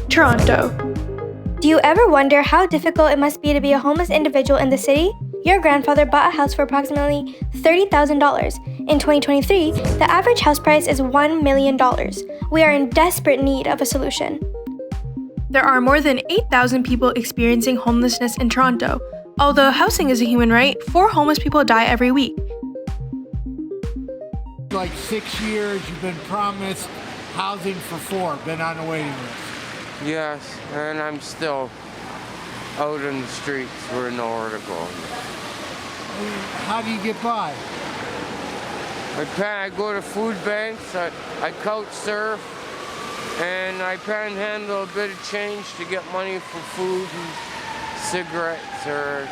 Toronto. Do you ever wonder how difficult it must be to be a homeless individual in the city? Your grandfather bought a house for approximately $30,000. In 2023, the average house price is $1 million. We are in desperate need of a solution. There are more than 8,000 people experiencing homelessness in Toronto. Although housing is a human right, 4 homeless people die every week. Like 6 years, you've been promised housing for 4, been on the waiting list. Yes, and I'm still out in the streets with nowhere to go. How do you get by? I go to food banks, I couch surf, and I panhandle a bit of change to get money for food and cigarettes, or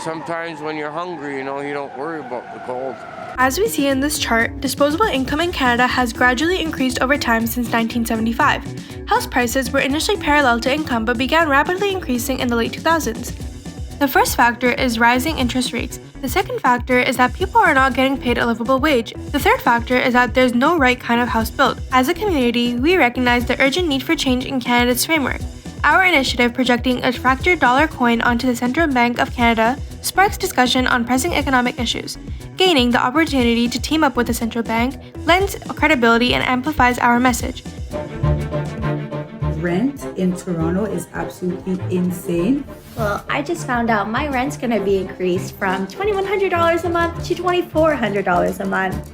sometimes when you're hungry, you don't worry about the cold. As we see in this chart, disposable income in Canada has gradually increased over time since 1975. House prices were initially parallel to income but began rapidly increasing in the late 2000s. The first factor is rising interest rates. The second factor is that people are not getting paid a livable wage. The third factor is that there's no right kind of house built. As a community, we recognize the urgent need for change in Canada's framework. Our initiative projecting a fractured dollar coin onto the Central Bank of Canada sparks discussion on pressing economic issues. Gaining the opportunity to team up with the central bank lends credibility and amplifies our message. Rent in Toronto is absolutely insane. Well, I just found out my rent's gonna be increased from $2,100 a month to $2,400 a month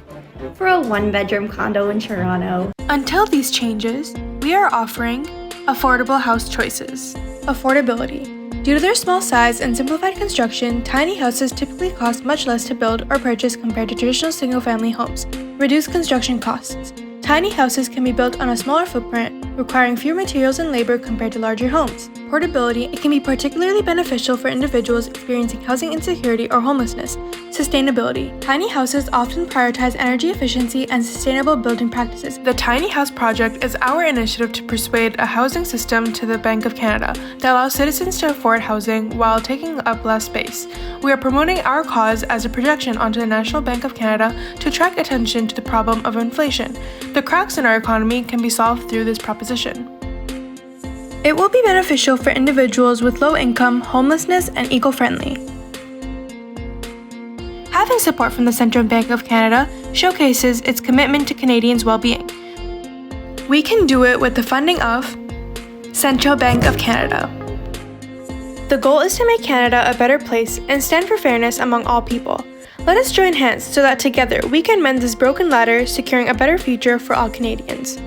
for a 1-bedroom condo in Toronto. Until these changes, we are offering affordable house choices. Affordability. Due to their small size and simplified construction, tiny houses typically cost much less to build or purchase compared to traditional single-family homes. Reduced construction costs. Tiny houses can be built on a smaller footprint, requiring fewer materials and labor compared to larger homes. Portability. It can be particularly beneficial for individuals experiencing housing insecurity or homelessness. Sustainability. Tiny houses often prioritize energy efficiency and sustainable building practices. The Tiny House Project is our initiative to persuade a housing system to the Bank of Canada that allows citizens to afford housing while taking up less space. We are promoting our cause as a projection onto the National Bank of Canada to attract attention to the problem of inflation. The cracks in our economy can be solved through this proposition. It will be beneficial for individuals with low income, homelessness, and eco-friendly. Having support from the Central Bank of Canada showcases its commitment to Canadians' well-being. We can do it with the funding of Central Bank of Canada. The goal is to make Canada a better place and stand for fairness among all people. Let us join hands so that together we can mend this broken ladder, securing a better future for all Canadians.